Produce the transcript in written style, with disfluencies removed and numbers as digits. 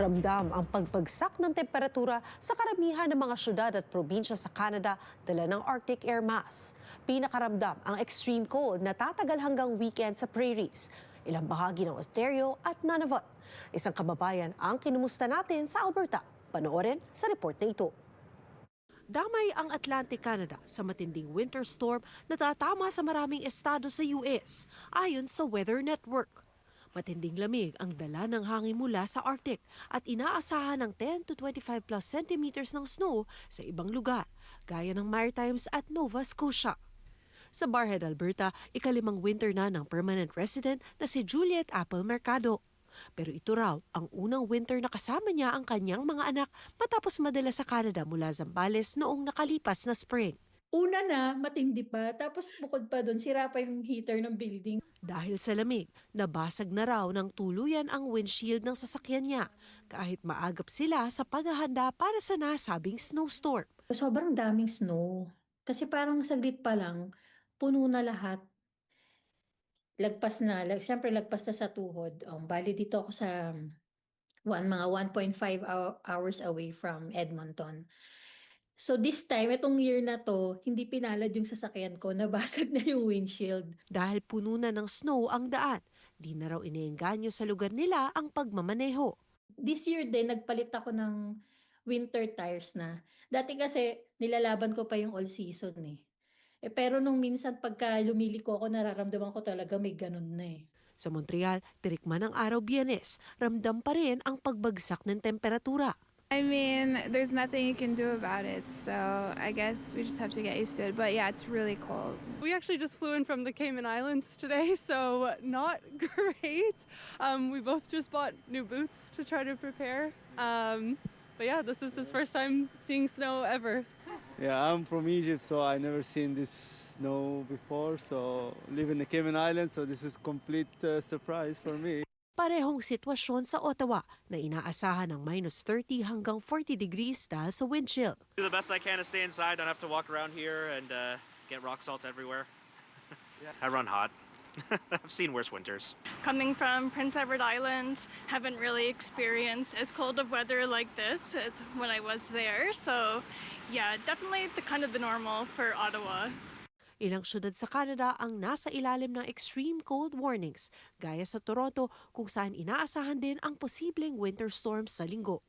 Ramdam ang pagbagsak ng temperatura sa karamihan ng mga syudad at probinsya sa Canada dala ng Arctic air mass. Pinakaramdam ang extreme cold na tatagal hanggang weekend sa prairies, ilang bahagi ng Ontario at Nunavut. Isang kababayan ang kinumusta natin sa Alberta. Panoorin sa report na ito. Damay ang Atlantic Canada sa matinding winter storm na tatama sa maraming estado sa US, ayon sa Weather Network. Matinding lamig ang dala ng hangin mula sa Arctic at inaasahan ng 10 to 25 plus centimeters ng snow sa ibang lugar, gaya ng Maritimes at Nova Scotia. Sa Barhead, Alberta, ikalimang winter na ng permanent resident na si Juliet Apple Mercado. Pero ito raw ang unang winter na kasama niya ang kanyang mga anak matapos madala sa Canada mula Zambales noong nakalipas na spring. Una na, matindi pa. Tapos bukod pa doon, sira pa yung heater ng building. Dahil sa lamig, nabasag na raw ng tuluyan ang windshield ng sasakyan niya kahit maagap sila sa paghahanda para sa nasabing snowstorm. Sobrang daming snow. Kasi parang saglit pa lang, puno na lahat. Siyempre lagpas na sa tuhod. Bali dito ako sa mga 1.5 hours away from Edmonton. So this time, itong year na to, hindi pinalad yung sasakyan ko, nabasag na yung windshield. Dahil puno na ng snow ang daan, di na raw iniengganyo sa lugar nila ang pagmamaneho. This year din, nagpalit ako ng winter tires na. Dati kasi, nilalaban ko pa yung all season eh. Pero nung minsan pagka lumiliko ako, nararamdaman ko talaga may ganun na eh. Sa Montreal, tirikman ang araw Biyernes, ramdam pa rin ang pagbagsak ng temperatura. I mean, there's nothing you can do about it, so I guess we just have to get used to it. But yeah, it's really cold. We actually just flew in from the Cayman Islands today, so not great. We both just bought new boots to try to prepare. But yeah, this is his first time seeing snow ever. Yeah, I'm from Egypt, so I never seen this snow before. So live in the Cayman Islands, so this is complete surprise for me. Parehong sitwasyon sa Ottawa na inaasahan ng minus 30 hanggang 40 degrees dahil sa wind chill. Do the best I can to stay inside. Don't have to walk around here and get rock salt everywhere. I run hot. I've seen worse winters. Coming from Prince Edward Island, haven't really experienced as cold of weather like this as when I was there. So yeah, definitely the normal for Ottawa. Ilang syudad sa Canada ang nasa ilalim ng extreme cold warnings, gaya sa Toronto kung saan inaasahan din ang posibleng winter storm sa linggo.